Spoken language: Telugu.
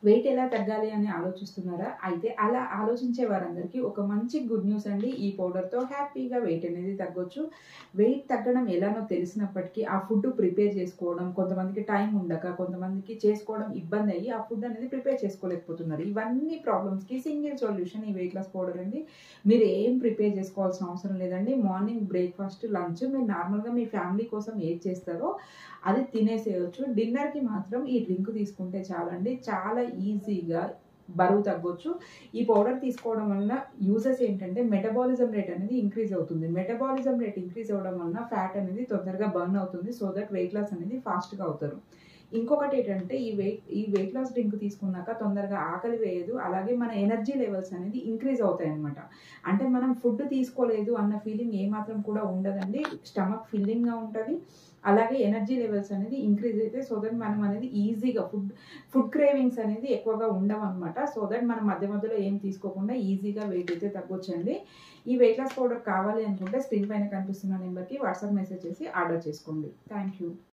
వెయిట్ ఎలా తగ్గాలి అని ఆలోచిస్తున్నారా? అయితే అలా ఆలోచించే వారందరికీ ఒక మంచి గుడ్ న్యూస్ అండి. ఈ పౌడర్‌తో హ్యాపీగా వెయిట్ అనేది తగ్గొచ్చు. వెయిట్ తగ్గడం ఎలానో తెలిసినప్పటికీ ఆ ఫుడ్ ప్రిపేర్ చేసుకోవడం, కొంతమందికి టైం ఉండక, కొంతమందికి చేసుకోవడం ఇబ్బందయ్యి ఆ ఫుడ్ అనేది ప్రిపేర్ చేసుకోలేకపోతున్నారు. ఇవన్నీ ప్రాబ్లమ్స్‌కి సింగిల్ సొల్యూషన్ ఈ వెయిట్ లాస్ పౌడర్ అండి. మీరు ఏం ప్రిపేర్ చేసుకోవాల్సిన అవసరం లేదండి. మార్నింగ్ బ్రేక్‌ఫాస్ట్, లంచ్ మీరు నార్మల్‌గా మీ ఫ్యామిలీ కోసం ఏది చేస్తారో అది తినేసేయొచ్చు. డిన్నర్‌కి మాత్రం ఈ డ్రింక్ తీసుకుంటే చాలండి. చాలా ఈజీగా బరువు తగ్గొచ్చు. ఈ పౌడర్ తీసుకోవడం వలన యూజెస్ ఏంటంటే మెటబాలిజం రేట్ అనేది ఇంక్రీజ్ అవుతుంది. మెటబాలిజం రేట్ ఇంక్రీజ్ అవ్వడం వలన ఫ్యాట్ అనేది తొందరగా బర్న్ అవుతుంది. సో దట్ వెయిట్ లాస్ అనేది ఫాస్ట్‌గా అవుతారు. ఇంకొకటి ఏంటంటే ఈ వెయిట్ లాస్ డ్రింక్ తీసుకున్నాక తొందరగా ఆకలి వేయదు. అలాగే మన ఎనర్జీ లెవెల్స్ అనేది ఇంక్రీజ్ అవుతాయన్నమాట. అంటే మనం ఫుడ్ తీసుకోలేదు అన్న ఫీలింగ్ ఏమాత్రం కూడా ఉండదండి. స్టమక్ ఫిల్లింగ్‌గా ఉంటది. అలాగే ఎనర్జీ లెవెల్స్ అనేది ఇంక్రీజ్ అయితే సో దట్ మనం అనేది ఈజీగా ఫుడ్ క్రేవింగ్స్ అనేది ఎక్కువగా ఉండవన్నమాట. సో దట్ మనం మధ్య మధ్యలో ఏం తీసుకోకుండా ఈజీగా వెయిట్ అయితే తగ్గొచ్చండి. ఈ వెయిట్ లాస్ పౌడర్ కావాలి అనుకుంటే స్క్రీన్ పైన కనిపిస్తున్న నెంబర్‌కి వాట్సాప్ మెసేజ్ చేసి ఆర్డర్ చేసుకోండి. Thank you.